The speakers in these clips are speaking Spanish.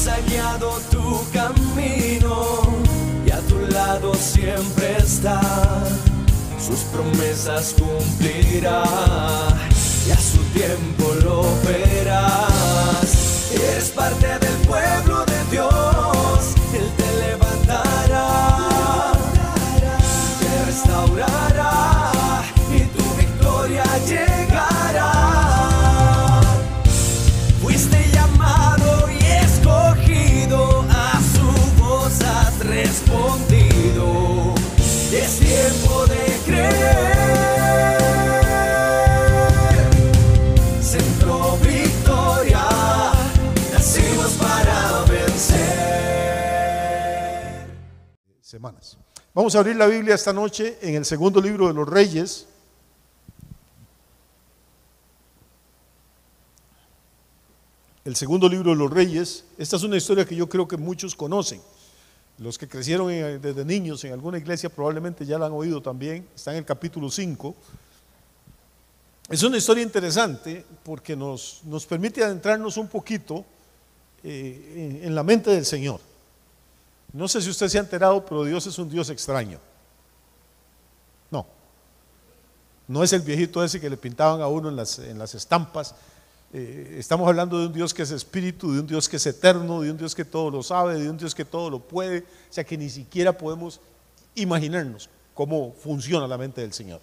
Dios ha guiado tu camino y a tu lado siempre está. Sus promesas cumplirá y a su tiempo lo verás. Eres parte del pueblo de Dios, Él te levantará, te restaurará y tu victoria llegará. Fuiste llamado y escogido, a su voz has respondido. Es tiempo de creer. Centro Victoria, nacimos para vencer. Semanas. Vamos a abrir la Biblia esta noche en el segundo libro de los Reyes. El segundo libro de los Reyes. Esta es una historia que yo creo que muchos conocen. Los que crecieron desde niños en alguna iglesia probablemente ya la han oído también. Está en el capítulo 5. Es una historia interesante porque nos permite adentrarnos un poquito en la mente del Señor. No sé si usted se ha enterado, pero Dios es un Dios extraño. No es el viejito ese que le pintaban a uno en las estampas. Estamos hablando de un Dios que es espíritu, de un Dios que es eterno, de un Dios que todo lo sabe, de un Dios que todo lo puede. O sea que ni siquiera podemos imaginarnos cómo funciona la mente del Señor.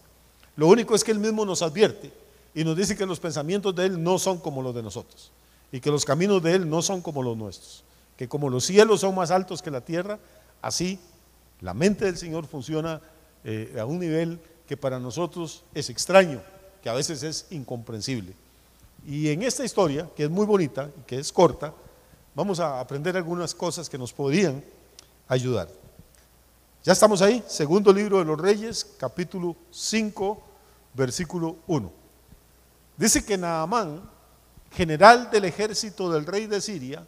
Lo único es que Él mismo nos advierte y nos dice que los pensamientos de Él no son como los de nosotros y que los caminos de Él no son como los nuestros, que como los cielos son más altos que la tierra, así la mente del Señor funciona a un nivel que para nosotros es extraño, que a veces es incomprensible. Y en esta historia, que es muy bonita y que es corta, vamos a aprender algunas cosas que nos podrían ayudar. Ya estamos ahí, segundo libro de los Reyes, capítulo 5, versículo 1. Dice que Naamán, general del ejército del rey de Siria,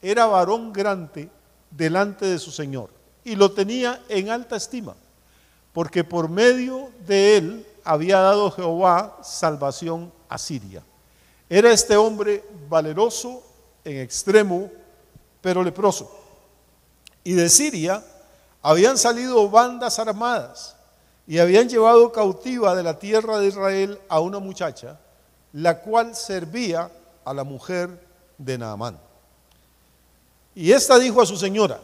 era varón grande delante de su señor y lo tenía en alta estima, porque por medio de él había dado Jehová salvación a Siria. Era este hombre valeroso en extremo, pero leproso. Y de Siria habían salido bandas armadas y habían llevado cautiva de la tierra de Israel a una muchacha, la cual servía a la mujer de Naamán. Y ésta dijo a su señora: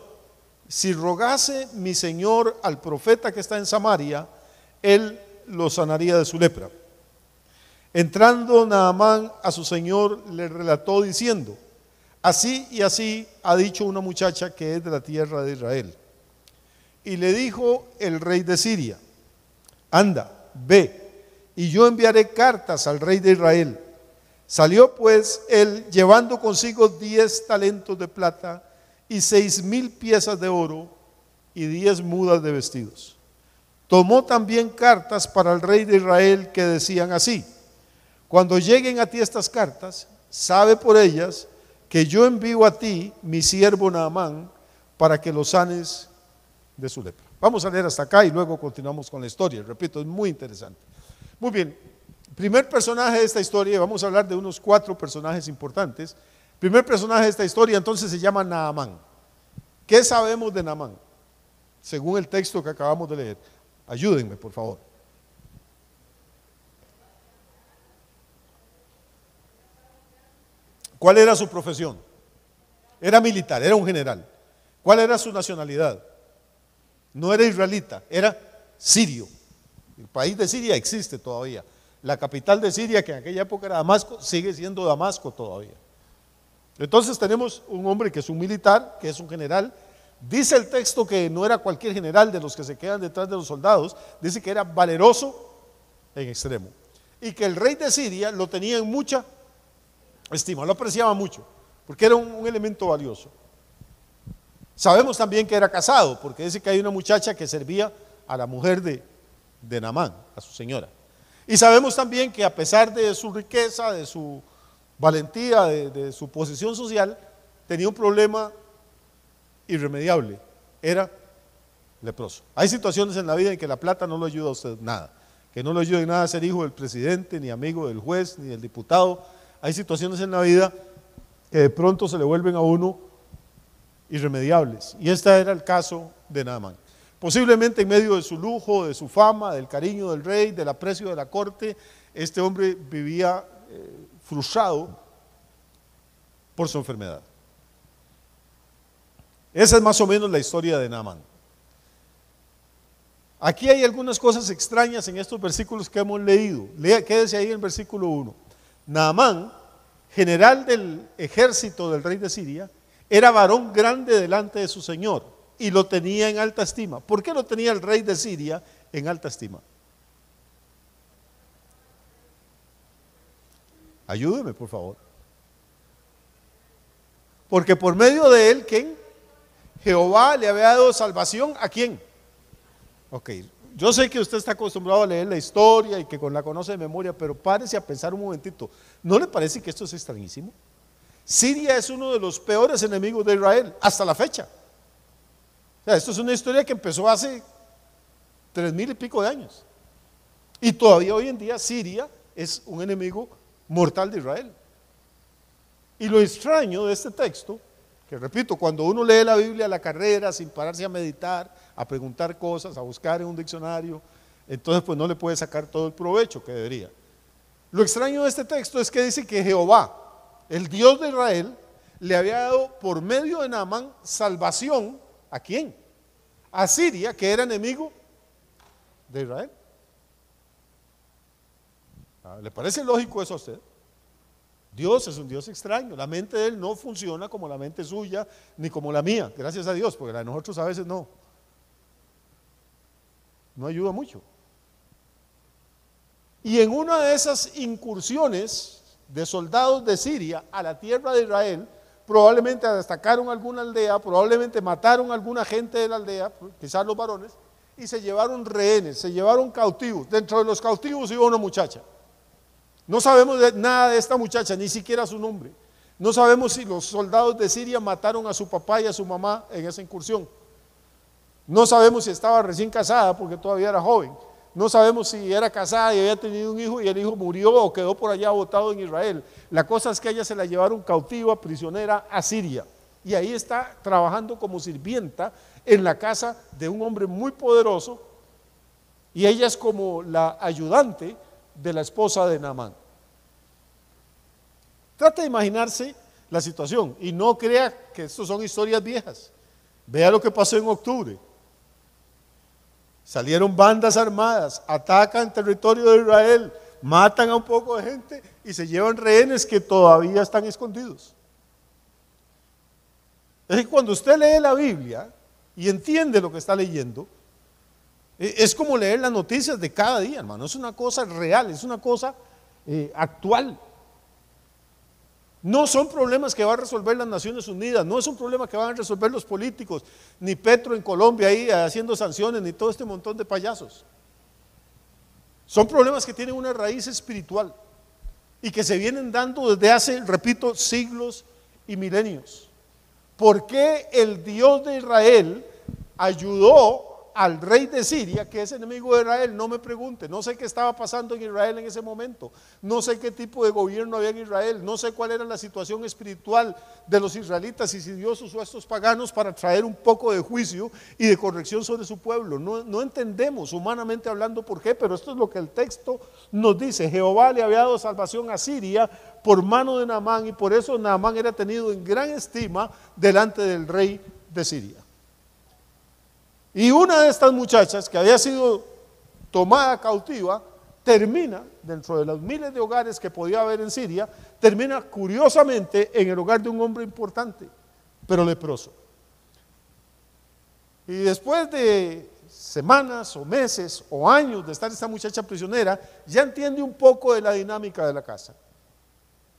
si rogase mi señor al profeta que está en Samaria, él lo sanaría de su lepra. Entrando Naamán a su señor, le relató diciendo: así y así ha dicho una muchacha que es de la tierra de Israel. Y le dijo el rey de Siria: anda, ve, y yo enviaré cartas al rey de Israel. Salió pues él llevando consigo 10 talentos de plata y 6,000 piezas de oro y 10 mudas de vestidos. Tomó también cartas para el rey de Israel que decían así: cuando lleguen a ti estas cartas, sabe por ellas que yo envío a ti mi siervo Naamán para que lo sanes de su lepra. Vamos a leer hasta acá y luego continuamos con la historia. Repito, es muy interesante. Muy bien, primer personaje de esta historia, vamos a hablar de unos 4 personajes importantes. Primer personaje de esta historia entonces se llama Naamán. ¿Qué sabemos de Naamán? Según el texto que acabamos de leer. Ayúdenme, por favor. ¿Cuál era su profesión? Era militar, era un general. ¿Cuál era su nacionalidad? No era israelita, era sirio. El país de Siria existe todavía. La capital de Siria, que en aquella época era Damasco, sigue siendo Damasco todavía. Entonces tenemos un hombre que es un militar, que es un general. Dice el texto que no era cualquier general de los que se quedan detrás de los soldados, dice que era valeroso en extremo. Y que el rey de Siria lo tenía en mucha estima, lo apreciaba mucho, porque era un elemento valioso. Sabemos también que era casado, porque dice que hay una muchacha que servía a la mujer de Naamán, a su señora. Y sabemos también que a pesar de su riqueza, de su valentía, de su posición social, tenía un problema irremediable, era leproso. Hay situaciones en la vida en que la plata no lo ayuda a usted nada, que no le ayuda en nada a ser hijo del presidente, ni amigo del juez, ni del diputado. Hay situaciones en la vida que de pronto se le vuelven a uno irremediables. Y este era el caso de Naamán. Posiblemente en medio de su lujo, de su fama, del cariño del rey, del aprecio de la corte, este hombre vivía frustrado por su enfermedad. Esa es más o menos la historia de Naamán. Aquí hay algunas cosas extrañas en estos versículos que hemos leído. Quédese ahí en el versículo 1. Naamán, general del ejército del rey de Siria, era varón grande delante de su señor y lo tenía en alta estima. ¿Por qué lo tenía el rey de Siria en alta estima? Ayúdeme, por favor. Porque por medio de él, ¿quién? Jehová le había dado salvación. ¿A quién? Ok, yo sé que usted está acostumbrado a leer la historia y que la conoce de memoria, pero párese a pensar un momentito. ¿No le parece que esto es extrañísimo? Siria es uno de los peores enemigos de Israel hasta la fecha. O sea, esto es una historia que empezó hace 3000 y pico de años. Y todavía hoy en día Siria es un enemigo mortal de Israel. Y lo extraño de este texto, que repito, cuando uno lee la Biblia a la carrera, sin pararse a meditar, a preguntar cosas, a buscar en un diccionario, entonces pues no le puede sacar todo el provecho que debería. Lo extraño de este texto es que dice que Jehová, el Dios de Israel, le había dado por medio de Naamán salvación. ¿A quién? A Siria, que era enemigo de Israel. ¿Le parece lógico eso a usted? Dios es un Dios extraño, la mente de Él no funciona como la mente suya, ni como la mía, gracias a Dios, porque la de nosotros a veces no ayuda mucho. Y en una de esas incursiones de soldados de Siria a la tierra de Israel, probablemente atacaron alguna aldea, probablemente mataron a alguna gente de la aldea, quizás los varones, y se llevaron rehenes, se llevaron cautivos. Dentro de los cautivos iba una muchacha. No sabemos nada de esta muchacha, ni siquiera su nombre. No sabemos si los soldados de Siria mataron a su papá y a su mamá en esa incursión. No sabemos si estaba recién casada porque todavía era joven. No sabemos si era casada y había tenido un hijo y el hijo murió o quedó por allá botado en Israel. La cosa es que a ella se la llevaron cautiva, prisionera a Siria. Y ahí está trabajando como sirvienta en la casa de un hombre muy poderoso. Y ella es como la ayudante de la esposa de Naamán. Trate de imaginarse la situación y no crea que esto son historias viejas. Vea lo que pasó en octubre. Salieron bandas armadas, atacan territorio de Israel, matan a un poco de gente y se llevan rehenes que todavía están escondidos. Es decir, cuando usted lee la Biblia y entiende lo que está leyendo, es como leer las noticias de cada día, hermano. Es una cosa real, es una cosa actual. No son problemas que va a resolver las Naciones Unidas, no es un problema que van a resolver los políticos, ni Petro en Colombia ahí haciendo sanciones, ni todo este montón de payasos. Son problemas que tienen una raíz espiritual y que se vienen dando desde hace, repito, siglos y milenios. ¿Por qué el Dios de Israel ayudó al rey de Siria, que es enemigo de Israel? No me pregunte, no sé qué estaba pasando en Israel en ese momento, no sé qué tipo de gobierno había en Israel, no sé cuál era la situación espiritual de los israelitas y si Dios usó a estos paganos para traer un poco de juicio y de corrección sobre su pueblo. No entendemos humanamente hablando por qué, pero esto es lo que el texto nos dice. Jehová le había dado salvación a Siria por mano de Naamán y por eso Naamán era tenido en gran estima delante del rey de Siria. Y una de estas muchachas que había sido tomada cautiva, termina, dentro de los miles de hogares que podía haber en Siria, termina curiosamente en el hogar de un hombre importante, pero leproso. Y después de semanas o meses o años de estar esta muchacha prisionera, ya entiende un poco de la dinámica de la casa.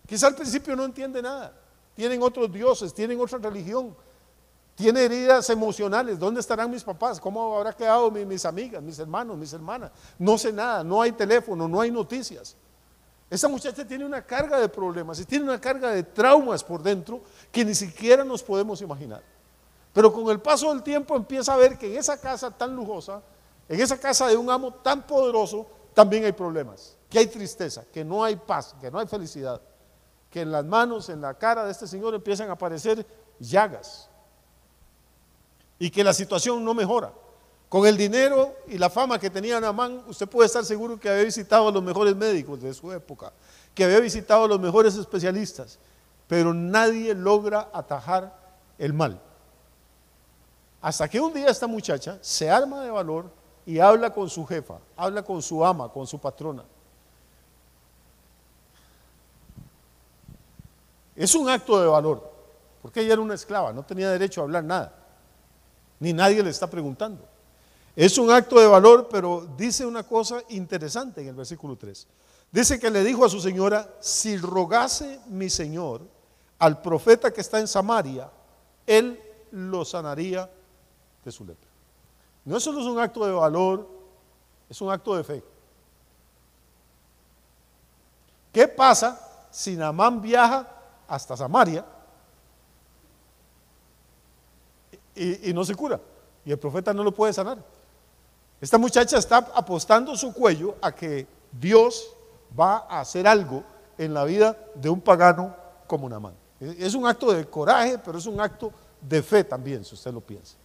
Quizá al principio no entiende nada, tienen otros dioses, tienen otra religión, tiene heridas emocionales. ¿Dónde estarán mis papás? ¿Cómo habrá quedado mis amigas, mis hermanos, mis hermanas? No sé nada, no hay teléfono, no hay noticias. Esa muchacha tiene una carga de problemas y tiene una carga de traumas por dentro que ni siquiera nos podemos imaginar. Pero con el paso del tiempo empieza a ver que en esa casa tan lujosa, en esa casa de un amo tan poderoso, también hay problemas, que hay tristeza, que no hay paz, que no hay felicidad, que en las manos, en la cara de este señor empiezan a aparecer llagas. y que la situación no mejora. Con el dinero y la fama que tenía Naamán, usted puede estar seguro que había visitado a los mejores médicos de su época, que había visitado a los mejores especialistas, pero nadie logra atajar el mal. Hasta que un día esta muchacha se arma de valor y habla con su jefa, habla con su ama, con su patrona. Es un acto de valor, porque ella era una esclava, no tenía derecho a hablar nada, ni nadie le está preguntando. Es un acto de valor, pero dice una cosa interesante en el versículo 3. Dice que le dijo a su señora: si rogase mi señor al profeta que está en Samaria, él lo sanaría de su lepra. No solo es un acto de valor, es un acto de fe. ¿Qué pasa si Naamán viaja hasta Samaria y no se cura? Y el profeta no lo puede sanar. Esta muchacha está apostando su cuello a que Dios va a hacer algo en la vida de un pagano como Naamán. Es un acto de coraje, pero es un acto de fe también, si usted lo piensa.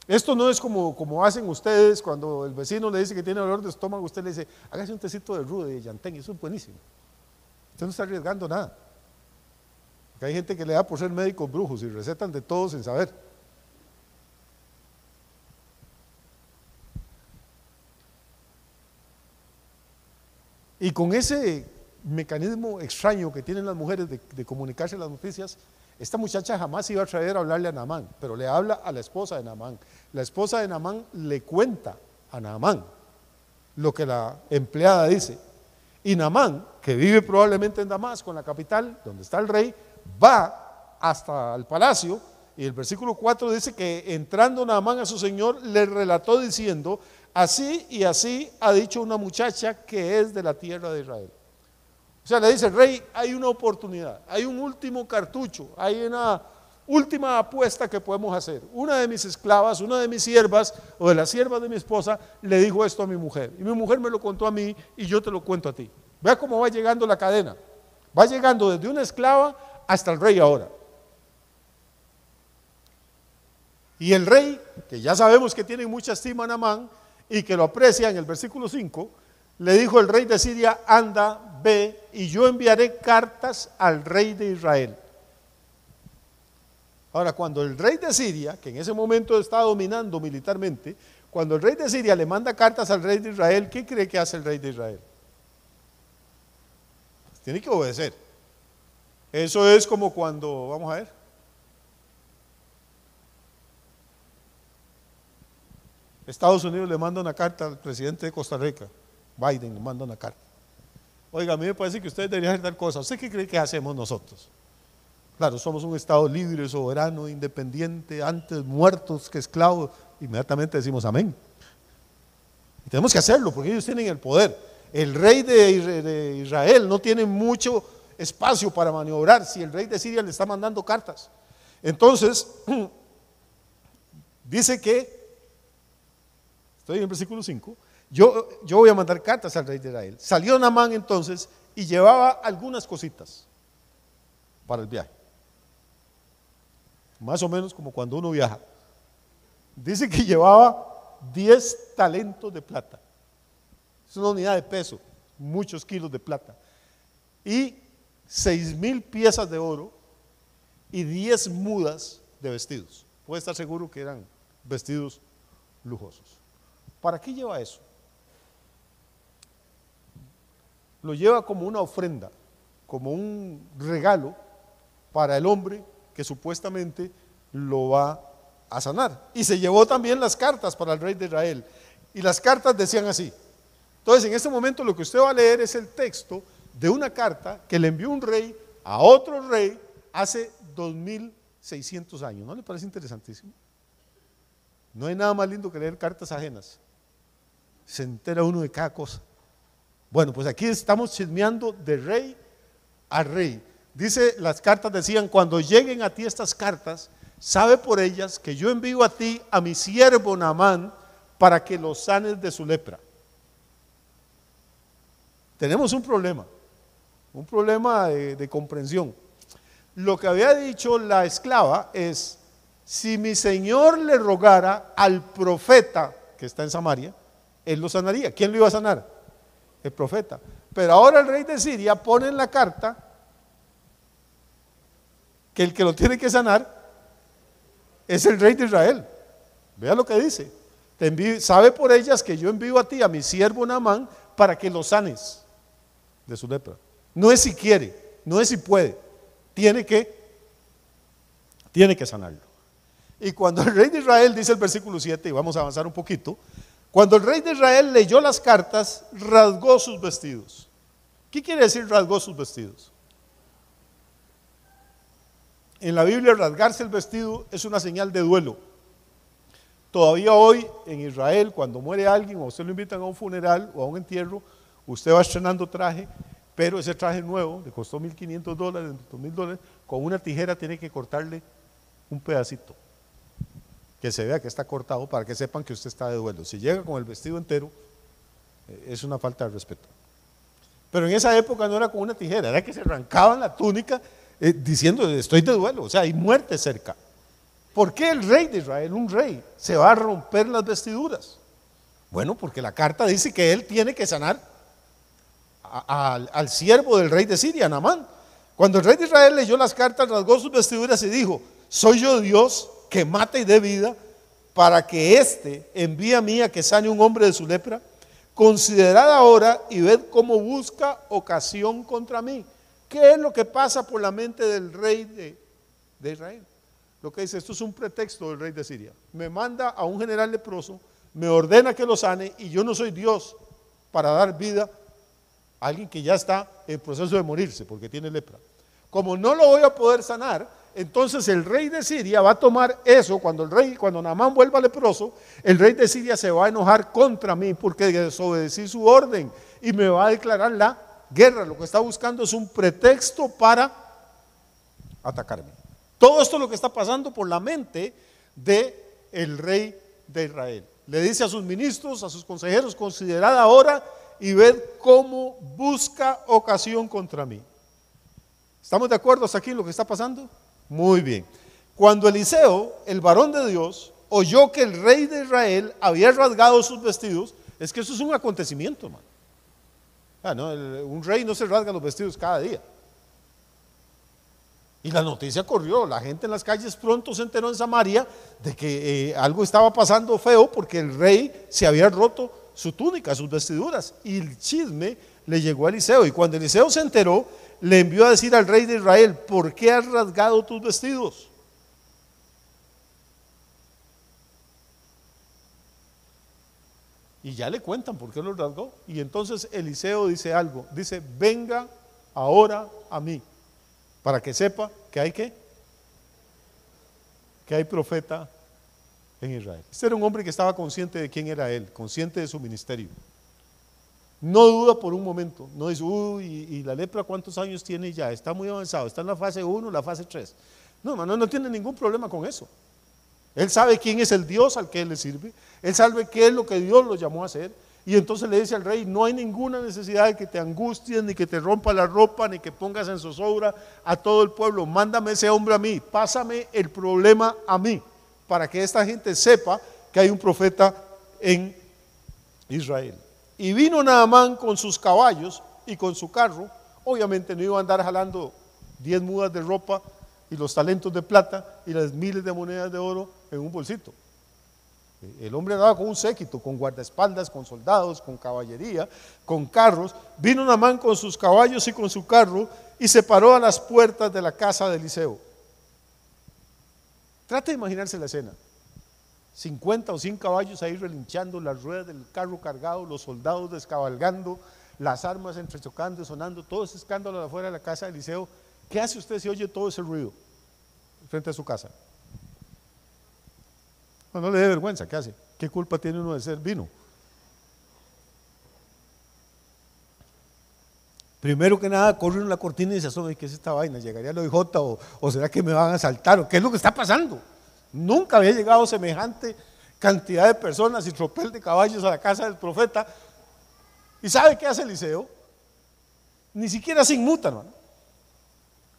Esto no es como hacen ustedes cuando el vecino le dice que tiene dolor de estómago, usted le dice: hágase un tecito de rude, de llantén, eso es buenísimo. Usted no está arriesgando nada. Porque hay gente que le da por ser médicos brujos y recetan de todo sin saber. Y con ese mecanismo extraño que tienen las mujeres de comunicarse las noticias, esta muchacha jamás iba a traer a hablarle a Naamán, pero le habla a la esposa de Naamán. La esposa de Naamán le cuenta a Naamán lo que la empleada dice. Y Naamán, que vive probablemente en Damasco, en la capital, donde está el rey, va hasta el palacio. Y el versículo 4 dice que entrando Naamán a su señor, le relató diciendo: así y así ha dicho una muchacha que es de la tierra de Israel. O sea, le dice: rey, hay una oportunidad, hay un último cartucho, hay una última apuesta que podemos hacer. Una de mis esclavas, una de mis siervas o de las siervas de mi esposa le dijo esto a mi mujer, y mi mujer me lo contó a mí y yo te lo cuento a ti. Vea cómo va llegando la cadena, va llegando desde una esclava hasta el rey ahora. Y el rey, que ya sabemos que tiene mucha estima a Naamán y que lo aprecia, en el versículo 5, le dijo el rey de Siria: anda, ve, y yo enviaré cartas al rey de Israel. Ahora, cuando el rey de Siria, que en ese momento está dominando militarmente, cuando el rey de Siria le manda cartas al rey de Israel, ¿qué cree que hace el rey de Israel? Pues tiene que obedecer. Eso es como cuando, vamos a ver, Estados Unidos le manda una carta al presidente de Costa Rica, Biden le manda una carta: oiga, a mí me parece que ustedes deberían hacer tal cosa. ¿Usted qué cree que hacemos nosotros? Claro, somos un Estado libre, soberano, independiente, antes muertos que esclavos. Inmediatamente decimos amén. Y tenemos que hacerlo porque ellos tienen el poder. El rey de Israel no tiene mucho espacio para maniobrar si el rey de Siria le está mandando cartas. Entonces, dice que, estoy en el versículo 5, yo voy a mandar cartas al rey de Israel. Salió Naamán entonces y llevaba algunas cositas para el viaje. Más o menos como cuando uno viaja. Dice que llevaba 10 talentos de plata. Es una unidad de peso, muchos kilos de plata. Y 6,000 piezas de oro y 10 mudas de vestidos. Puede estar seguro que eran vestidos lujosos. ¿Para qué lleva eso? Lo lleva como una ofrenda, como un regalo para el hombre que supuestamente lo va a sanar. Y se llevó también las cartas para el rey de Israel. Y las cartas decían así. Entonces, en este momento lo que usted va a leer es el texto de una carta que le envió un rey a otro rey hace 2600 años. ¿No le parece interesantísimo? No hay nada más lindo que leer cartas ajenas. Se entera uno de cada cosa. Bueno, pues aquí estamos chismeando de rey a rey. Dice, las cartas decían: cuando lleguen a ti estas cartas, sabe por ellas que yo envío a ti a mi siervo Naamán para que lo sanes de su lepra. Tenemos un problema de comprensión. Lo que había dicho la esclava es: si mi señor le rogara al profeta que está en Samaria, él lo sanaría. ¿Quién lo iba a sanar? El profeta. Pero ahora el rey de Siria pone en la carta que el que lo tiene que sanar es el rey de Israel. Vea lo que dice: sabe por ellas que yo envío a ti a mi siervo Naamán para que lo sanes de su lepra. No es si quiere, no es si puede, tiene que sanarlo. Y cuando el rey de Israel, dice el versículo 7, y vamos a avanzar un poquito, cuando el rey de Israel leyó las cartas, rasgó sus vestidos. ¿Qué quiere decir rasgó sus vestidos? En la Biblia, rasgarse el vestido es una señal de duelo. Todavía hoy en Israel, cuando muere alguien o usted lo invitan a un funeral o a un entierro, usted va estrenando traje, pero ese traje nuevo le costó $1,500, $2,000, con una tijera tiene que cortarle un pedacito, que se vea que está cortado para que sepan que usted está de duelo. Si llega con el vestido entero, es una falta de respeto. Pero en esa época no era con una tijera, era que se arrancaban la túnica diciendo: estoy de duelo, o sea, hay muerte cerca. ¿Por qué el rey de Israel, un rey, se va a romper las vestiduras? Bueno, porque la carta dice que él tiene que sanar al siervo del rey de Siria, Naamán. Cuando el rey de Israel leyó las cartas, rasgó sus vestiduras y dijo: soy yo Dios que mata y dé vida, para que éste envíe a mí a que sane un hombre de su lepra. Considerad ahora y ved cómo busca ocasión contra mí. ¿Qué es lo que pasa por la mente del rey de Israel? Lo que dice: esto es un pretexto del rey de Siria. Me manda a un general leproso, me ordena que lo sane, y yo no soy Dios para dar vida a alguien que ya está en proceso de morirse porque tiene lepra. Como no lo voy a poder sanar, entonces el rey de Siria va a tomar eso. Cuando Naamán vuelva leproso, el rey de Siria se va a enojar contra mí porque desobedecí su orden y me va a declarar la guerra. Lo que está buscando es un pretexto para atacarme. Todo esto es lo que está pasando por la mente del rey de Israel. Le dice a sus ministros, a sus consejeros: considerad ahora y ved cómo busca ocasión contra mí. ¿Estamos de acuerdo hasta aquí en lo que está pasando? Muy bien. Cuando Eliseo, el varón de Dios, oyó que el rey de Israel había rasgado sus vestidos, es que eso es un acontecimiento, hermano. Un rey no se rasga los vestidos cada día. Y la noticia corrió, la gente en las calles pronto se enteró en Samaria de que algo estaba pasando feo, porque el rey se había roto su túnica, sus vestiduras, y el chisme le llegó a Eliseo. Y cuando Eliseo se enteró, le envió a decir al rey de Israel: ¿por qué has rasgado tus vestidos? Y ya le cuentan por qué los rasgó. Y entonces Eliseo dice algo, dice: venga ahora a mí, para que sepa que hay profeta en Israel. Este era un hombre que estaba consciente de quién era él, consciente de su ministerio. No duda por un momento, no dice: uy, y la lepra ¿cuántos años tiene ya? Está muy avanzado, está en la fase 1, la fase 3. No, hermano, no tiene ningún problema con eso. Él sabe quién es el Dios al que él le sirve, él sabe qué es lo que Dios lo llamó a hacer. Y entonces le dice al rey: no hay ninguna necesidad de que te angusties, ni que te rompa la ropa, ni que pongas en zozobra a todo el pueblo. Mándame ese hombre a mí, pásame el problema a mí, para que esta gente sepa que hay un profeta en Israel. Y vino Naamán con sus caballos y con su carro. Obviamente no iba a andar jalando 10 mudas de ropa y los talentos de plata y las miles de monedas de oro en un bolsito. El hombre andaba con un séquito, con guardaespaldas, con soldados, con caballería, con carros. Vino Naamán con sus caballos y con su carro y se paró a las puertas de la casa de Eliseo. Trate de imaginarse la escena: 50 o 100 caballos ahí relinchando, las ruedas del carro cargado, los soldados descabalgando, las armas entrechocando, sonando, todo ese escándalo afuera de la casa de Eliseo. ¿Qué hace usted si oye todo ese ruido frente a su casa? No le dé vergüenza, ¿qué hace? ¿Qué culpa tiene uno de ser vino? Primero que nada, corre en la cortina y se asoma: ¿qué es esta vaina? ¿Llegaría al OIJ o será que me van a asaltar? ¿O qué es lo que está pasando? Nunca había llegado semejante cantidad de personas y tropel de caballos a la casa del profeta. ¿Y sabe qué hace Eliseo? Ni siquiera se inmuta, hermano.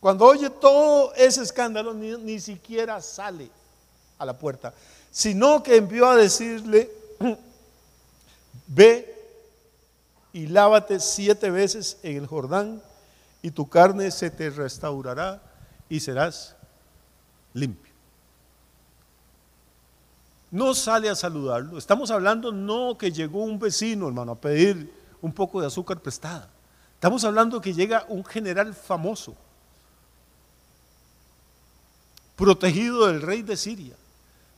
Cuando oye todo ese escándalo, ni siquiera sale a la puerta, sino que envió a decirle: ve y lávate 7 veces en el Jordán, y tu carne se te restaurará y serás limpio. No sale a saludarlo. Estamos hablando no que llegó un vecino, hermano, a pedir un poco de azúcar prestada. Estamos hablando que llega un general famoso, protegido del rey de Siria,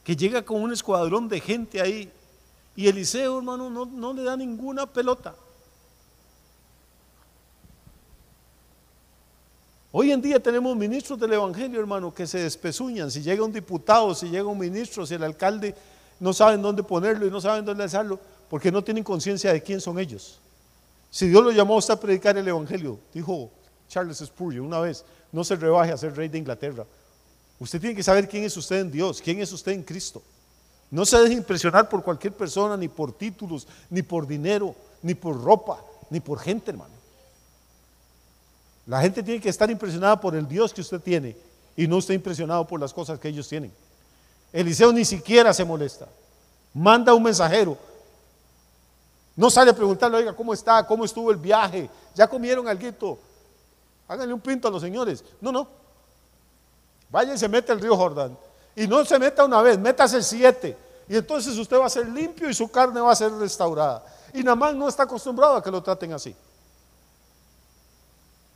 que llega con un escuadrón de gente ahí, y Eliseo, hermano, no le da ninguna pelota. Hoy en día tenemos ministros del evangelio, hermano, que se despezuñan. Si llega un diputado, si llega un ministro, si el alcalde, no saben dónde ponerlo y no saben dónde alzarlo, porque no tienen conciencia de quién son ellos. Si Dios lo llamó a usted a predicar el evangelio, dijo Charles Spurgeon una vez: no se rebaje a ser rey de Inglaterra. Usted tiene que saber quién es usted en Dios, quién es usted en Cristo. No se deje impresionar por cualquier persona, ni por títulos, ni por dinero, ni por ropa, ni por gente, hermano. La gente tiene que estar impresionada por el Dios que usted tiene, y no esté impresionado por las cosas que ellos tienen. Eliseo ni siquiera se molesta, manda un mensajero, no sale a preguntarle: oiga, ¿cómo está? ¿Cómo estuvo el viaje? ¿Ya comieron alguito? Háganle un pinto a los señores. No, vaya y se mete al río Jordán, y no se meta una vez, métase 7, y entonces usted va a ser limpio y su carne va a ser restaurada. Y Naamán no está acostumbrado a que lo traten así.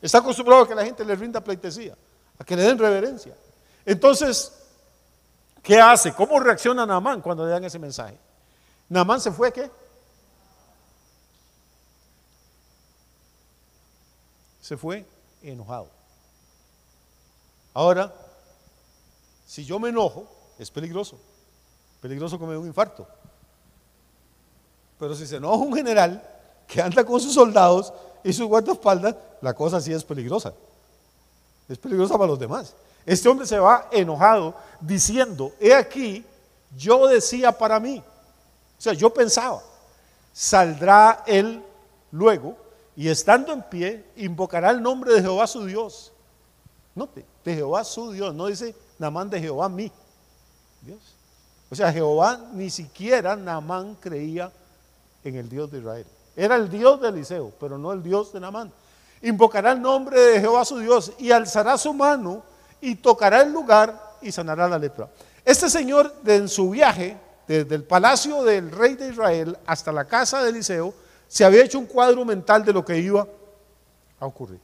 Está acostumbrado a que la gente le rinda pleitesía, a que le den reverencia. Entonces, ¿qué hace? ¿Cómo reacciona Naamán cuando le dan ese mensaje? Naamán se fue, ¿qué? Se fue enojado. Ahora, si yo me enojo, es peligroso que me dé un infarto. Pero si se enoja un general que anda con sus soldados y sus guardaespaldas, la cosa sí es peligrosa. Es peligrosa para los demás. Este hombre se va enojado diciendo: he aquí, yo decía para mí, o sea, yo pensaba, saldrá él luego y estando en pie invocará el nombre de Jehová su Dios. Note, de Jehová su Dios, no dice Naamán de Jehová mi Dios. O sea, Jehová, ni siquiera Naamán creía en el Dios de Israel. Era el Dios de Eliseo, pero no el Dios de Naamán. Invocará el nombre de Jehová su Dios y alzará su mano y tocará el lugar y sanará la lepra. Este señor, en su viaje desde el palacio del rey de Israel hasta la casa de Eliseo, se había hecho un cuadro mental de lo que iba a ocurrir.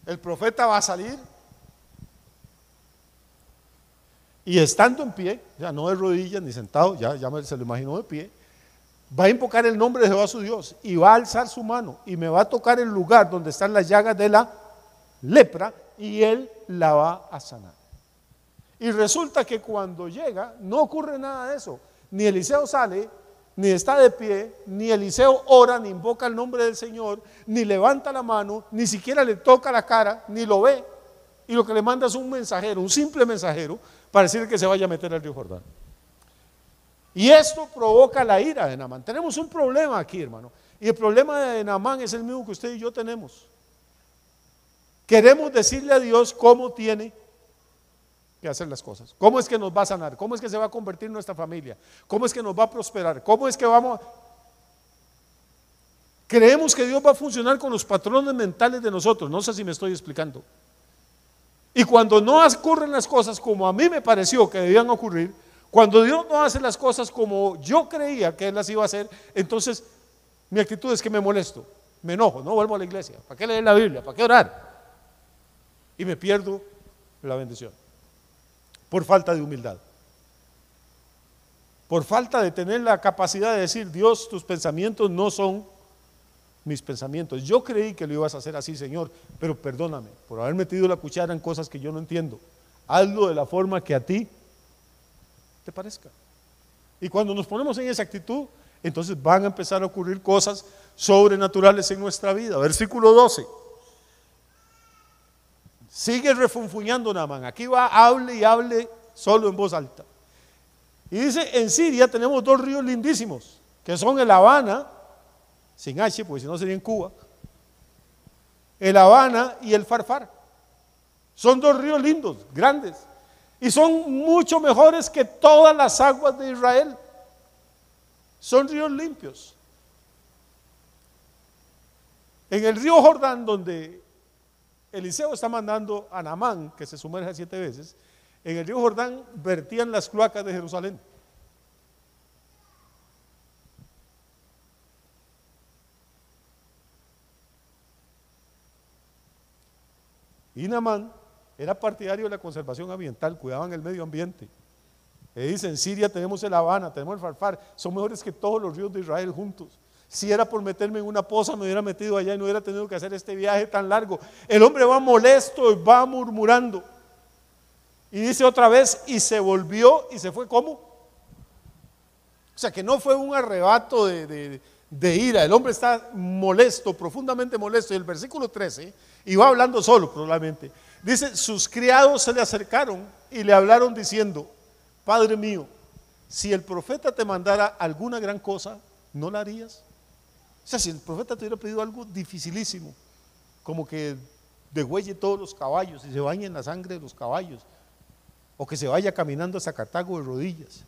El profeta va a salir y estando en pie, ya no de rodillas ni sentado, ya se lo imaginó de pie, va a invocar el nombre de Jehová su Dios y va a alzar su mano y me va a tocar el lugar donde están las llagas de la lepra y él la va a sanar. Y resulta que cuando llega no ocurre nada de eso. Ni Eliseo sale, ni está de pie, ni Eliseo ora, ni invoca el nombre del Señor, ni levanta la mano, ni siquiera le toca la cara, ni lo ve. Y lo que le manda es un mensajero, un simple mensajero, para decirle que se vaya a meter al río Jordán. Y esto provoca la ira de Naamán. Tenemos un problema aquí, hermano. Y el problema de Naamán es el mismo que usted y yo tenemos. Queremos decirle a Dios cómo tiene que hacer las cosas. ¿Cómo es que nos va a sanar? ¿Cómo es que se va a convertir nuestra familia? ¿Cómo es que nos va a prosperar? ¿Cómo es que vamos? Creemos que Dios va a funcionar con los patrones mentales de nosotros. No sé si me estoy explicando. Y cuando no ocurren las cosas como a mí me pareció que debían ocurrir, cuando Dios no hace las cosas como yo creía que Él las iba a hacer, entonces mi actitud es que me molesto, me enojo, no vuelvo a la iglesia. ¿Para qué leer la Biblia? ¿Para qué orar? Y me pierdo la bendición. Por falta de humildad. Por falta de tener la capacidad de decir: Dios, tus pensamientos no son mis pensamientos. Yo creí que lo ibas a hacer así, Señor, pero perdóname por haber metido la cuchara en cosas que yo no entiendo. Hazlo de la forma que a ti te parezca. Y cuando nos ponemos en esa actitud, entonces van a empezar a ocurrir cosas sobrenaturales en nuestra vida. Versículo 12. Sigue refunfuñando Naamán. Aquí va, hable y hable solo en voz alta. Y dice: en Siria tenemos 2 ríos lindísimos, que son el Habana, sin H, porque si no sería en Cuba, el Habana y el Farfar. Son dos ríos lindos, grandes, y son mucho mejores que todas las aguas de Israel. Son ríos limpios. En el río Jordán, donde Eliseo está mandando a Naamán que se sumerja 7 veces, en el río Jordán vertían las cloacas de Jerusalén. Y Naamán era partidario de la conservación ambiental, cuidaban el medio ambiente. Le dice, en Siria tenemos el Habana, tenemos el Farfar, son mejores que todos los ríos de Israel juntos. Si era por meterme en una poza, me hubiera metido allá y no hubiera tenido que hacer este viaje tan largo. El hombre va molesto y va murmurando. Y dice otra vez, y se volvió y se fue, ¿cómo? O sea, que no fue un arrebato de ira. El hombre está molesto, profundamente molesto. Y el versículo 13, y va hablando solo probablemente, dice, sus criados se le acercaron y le hablaron diciendo, Padre mío, si el profeta te mandara alguna gran cosa, ¿no la harías? O sea, si el profeta te hubiera pedido algo dificilísimo, como que degüelle todos los caballos y se bañe en la sangre de los caballos, o que se vaya caminando hasta Cartago de rodillas,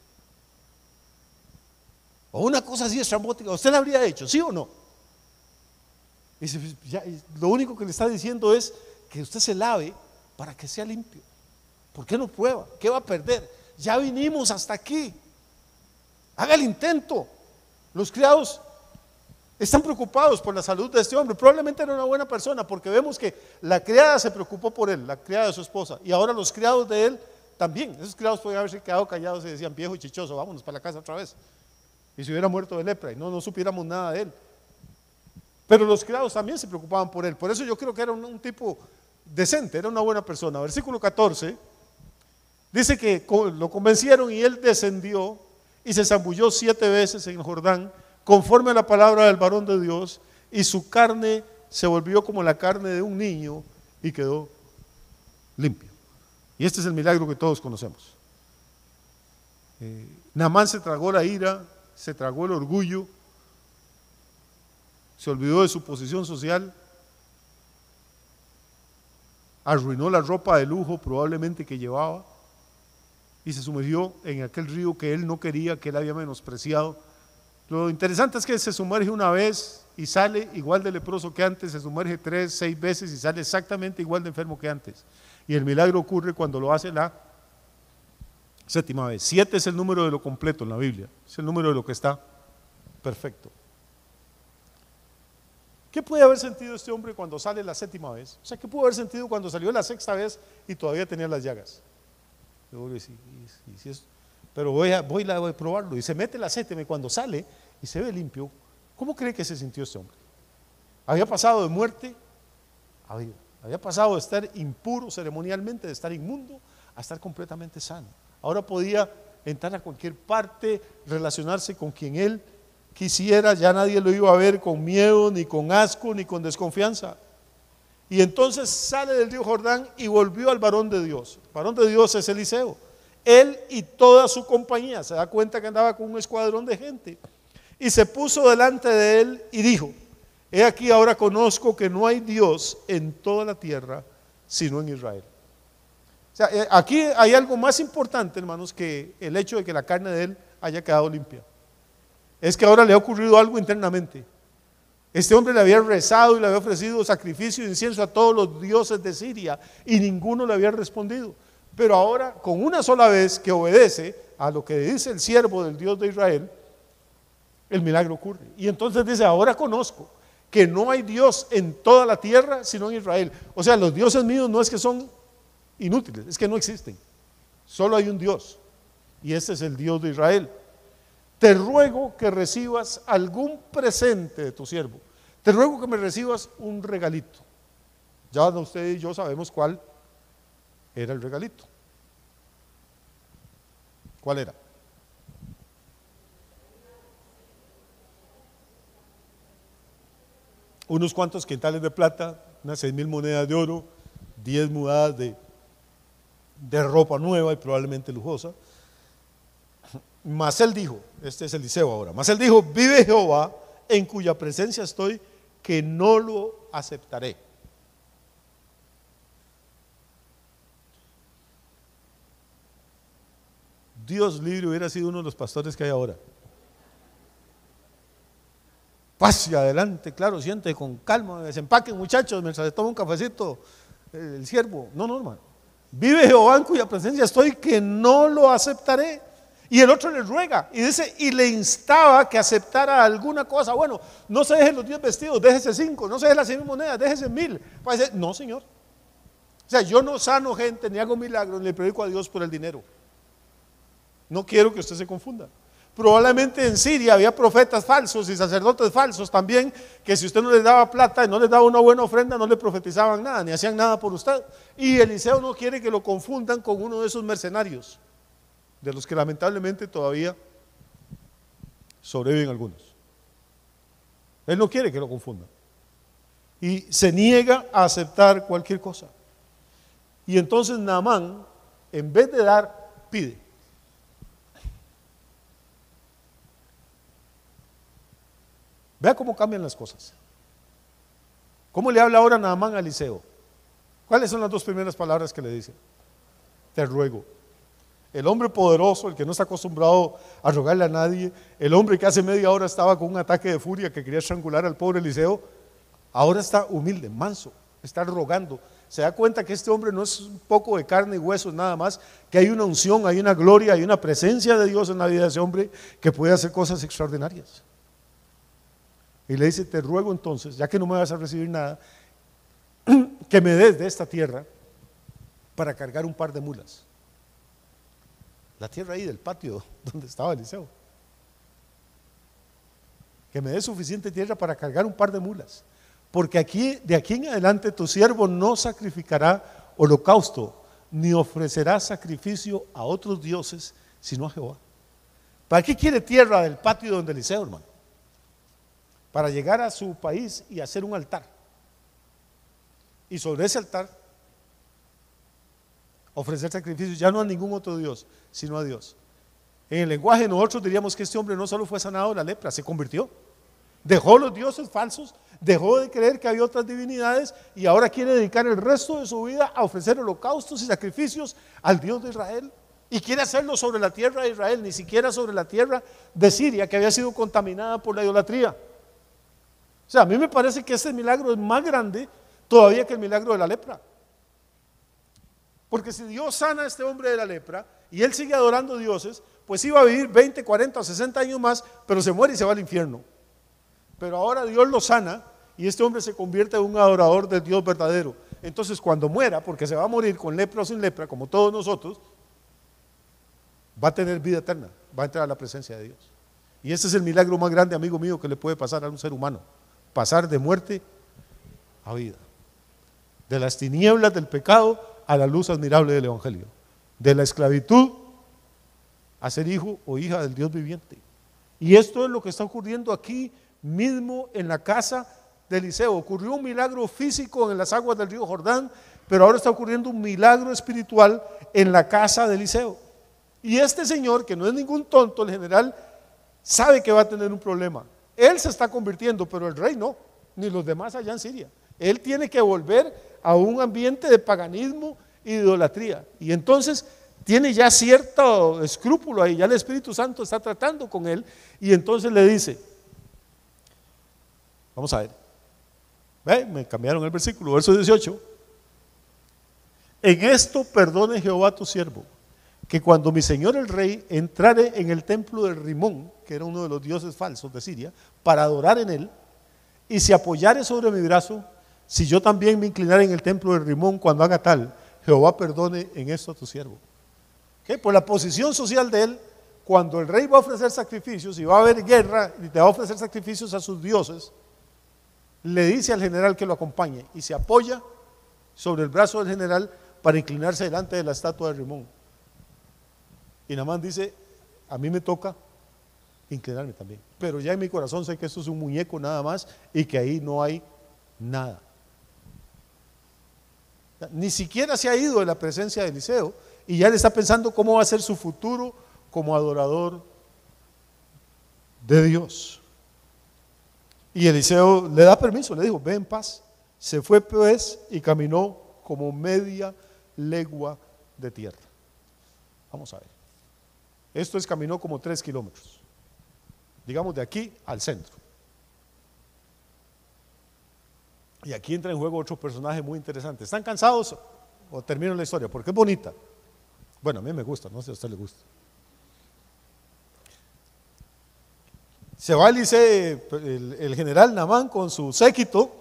o una cosa así estrambótica, ¿usted la habría hecho, sí o no? Y dice, ya, lo único que le está diciendo es que usted se lave para que sea limpio. ¿Por qué no prueba? ¿Qué va a perder? Ya vinimos hasta aquí, haga el intento. Los criados están preocupados por la salud de este hombre. Probablemente era una buena persona, porque vemos que la criada se preocupó por él, la criada de su esposa, y ahora los criados de él también. Esos criados podían haberse quedado callados y decían, viejo y chichoso, vámonos para la casa otra vez, y se hubiera muerto de lepra y no supiéramos nada de él. Pero los criados también se preocupaban por él. Por eso yo creo que era un tipo decente, era una buena persona. Versículo 14 dice que lo convencieron y él descendió y se zambulló 7 veces en el Jordán, conforme a la palabra del varón de Dios, y su carne se volvió como la carne de un niño y quedó limpio. Y este es el milagro que todos conocemos. Naamán se tragó la ira, se tragó el orgullo, se olvidó de su posición social, arruinó la ropa de lujo probablemente que llevaba y se sumergió en aquel río que él no quería, que él había menospreciado. Lo interesante es que se sumerge una vez y sale igual de leproso que antes, se sumerge 3, 6 veces y sale exactamente igual de enfermo que antes. Y el milagro ocurre cuando lo hace la 7ª vez. 7 es el número de lo completo en la Biblia, es el número de lo que está perfecto. ¿Qué puede haber sentido este hombre cuando sale la 7ª vez? O sea, ¿qué pudo haber sentido cuando salió la 6ª vez y todavía tenía las llagas? Pero voy a probarlo. Y se mete la 7ª y cuando sale y se ve limpio, ¿cómo cree que se sintió este hombre? Había pasado de muerte, había pasado de estar impuro ceremonialmente, de estar inmundo, a estar completamente sano. Ahora podía entrar a cualquier parte, relacionarse con quien él quisiera, ya nadie lo iba a ver con miedo, ni con asco, ni con desconfianza. Y entonces sale del río Jordán y volvió al varón de Dios. El varón de Dios es Eliseo. Él y toda su compañía, se da cuenta que andaba con un escuadrón de gente, y se puso delante de él y dijo, he aquí ahora conozco que no hay Dios en toda la tierra sino en Israel. O sea, aquí hay algo más importante, hermanos, que el hecho de que la carne de él haya quedado limpia. Es que ahora le ha ocurrido algo internamente. Este hombre le había rezado y le había ofrecido sacrificio de incienso a todos los dioses de Siria y ninguno le había respondido. Pero ahora, con una sola vez que obedece a lo que dice el siervo del Dios de Israel, el milagro ocurre. Y entonces dice, ahora conozco que no hay Dios en toda la tierra sino en Israel. O sea, los dioses míos no es que son inútiles, es que no existen. Solo hay un Dios y este es el Dios de Israel. Te ruego que recibas algún presente de tu siervo. Te ruego que me recibas un regalito. Ya usted y yo sabemos cuál era el regalito. ¿Cuál era? Unos cuantos quintales de plata, unas 6,000 monedas de oro, 10 mudadas de ropa nueva y probablemente lujosa. Mas él dijo, este es Eliseo ahora, mas él dijo, vive Jehová en cuya presencia estoy, que no lo aceptaré. Dios libre, hubiera sido uno de los pastores que hay ahora. Pase adelante, claro, siente con calma, desempaquen muchachos, mientras se toma un cafecito el siervo. No, no, hermano. Vive Jehová en cuya presencia estoy, que no lo aceptaré. Y el otro le ruega y dice, y le instaba que aceptara alguna cosa. Bueno, no se deje los 10 vestidos, déjese 5, no se deje las 100 monedas, déjese 1000. No, Señor. O sea, yo no sano gente, ni hago milagros, ni le predico a Dios por el dinero. No quiero que usted se confunda. Probablemente en Siria había profetas falsos y sacerdotes falsos también, que si usted no les daba plata y no les daba una buena ofrenda, no le profetizaban nada, ni hacían nada por usted. Y Eliseo no quiere que lo confundan con uno de esos mercenarios, de los que lamentablemente todavía sobreviven algunos. Él no quiere que lo confundan. Y se niega a aceptar cualquier cosa. Y entonces Naamán, en vez de dar, pide. Vea cómo cambian las cosas. ¿Cómo le habla ahora Naamán a Eliseo? ¿Cuáles son las 2 primeras palabras que le dice? Te ruego. El hombre poderoso, el que no está acostumbrado a rogarle a nadie, el hombre que hace media hora estaba con un ataque de furia que quería estrangular al pobre Eliseo, ahora está humilde, manso, está rogando. Se da cuenta que este hombre no es un poco de carne y huesos nada más, que hay una unción, hay una gloria, hay una presencia de Dios en la vida de ese hombre que puede hacer cosas extraordinarias. Y le dice, te ruego entonces, ya que no me vas a recibir nada, que me des de esta tierra para cargar un par de mulas. La tierra ahí del patio donde estaba Eliseo. Que me des suficiente tierra para cargar un par de mulas. Porque de aquí en adelante tu siervo no sacrificará holocausto, ni ofrecerá sacrificio a otros dioses, sino a Jehová. ¿Para qué quiere tierra del patio donde Eliseo, hermano? Para llegar a su país y hacer un altar. Y sobre ese altar ofrecer sacrificios ya no a ningún otro Dios, sino a Dios. En el lenguaje nosotros diríamos que este hombre no solo fue sanado de la lepra, se convirtió. Dejó los dioses falsos, dejó de creer que había otras divinidades y ahora quiere dedicar el resto de su vida a ofrecer holocaustos y sacrificios al Dios de Israel. Y quiere hacerlo sobre la tierra de Israel, ni siquiera sobre la tierra de Siria, que había sido contaminada por la idolatría. O sea, a mí me parece que ese milagro es más grande todavía que el milagro de la lepra. Porque si Dios sana a este hombre de la lepra y él sigue adorando dioses, pues iba a vivir 20, 40 o 60 años más, pero se muere y se va al infierno. Pero ahora Dios lo sana y este hombre se convierte en un adorador del Dios verdadero. Entonces cuando muera, porque se va a morir con lepra o sin lepra, como todos nosotros, va a tener vida eterna, va a entrar a la presencia de Dios. Y ese es el milagro más grande, amigo mío, que le puede pasar a un ser humano. Pasar de muerte a vida. De las tinieblas del pecado a la luz admirable del Evangelio. De la esclavitud a ser hijo o hija del Dios viviente. Y esto es lo que está ocurriendo aquí mismo en la casa de Eliseo. Ocurrió un milagro físico en las aguas del río Jordán, pero ahora está ocurriendo un milagro espiritual en la casa de Eliseo. Y este señor, que no es ningún tonto, el general, sabe que va a tener un problema. Él se está convirtiendo, pero el rey no, ni los demás allá en Siria. Él tiene que volver a un ambiente de paganismo y de idolatría. Y entonces tiene ya cierto escrúpulo ahí, ya el Espíritu Santo está tratando con él, y entonces le dice, vamos a ver, me cambiaron el versículo, verso 18, en esto perdone Jehová tu siervo, que cuando mi señor el rey entrare en el templo de Rimón, que era uno de los dioses falsos de Siria, para adorar en él, y se apoyare sobre mi brazo, si yo también me inclinare en el templo de Rimón cuando haga tal, Jehová perdone en esto a tu siervo. ¿Qué? Por la posición social de él, cuando el rey va a ofrecer sacrificios y va a haber guerra y te va a ofrecer sacrificios a sus dioses, le dice al general que lo acompañe y se apoya sobre el brazo del general para inclinarse delante de la estatua de Rimón. Y Naamán dice, a mí me toca inclinarme también, pero ya en mi corazón sé que esto es un muñeco nada más y que ahí no hay nada. Ni siquiera se ha ido de la presencia de Eliseo y ya le está pensando cómo va a ser su futuro como adorador de Dios. Y Eliseo le da permiso, le dijo, ve en paz. Se fue pues y caminó como media legua de tierra. Vamos a ver. Esto caminó como 3 kilómetros, digamos de aquí al centro. Y aquí entra en juego otro personaje muy interesante. ¿Están cansados o termino la historia? Porque es bonita. Bueno, a mí me gusta, no sé si a usted le gusta. Se va el general Naamán con su séquito.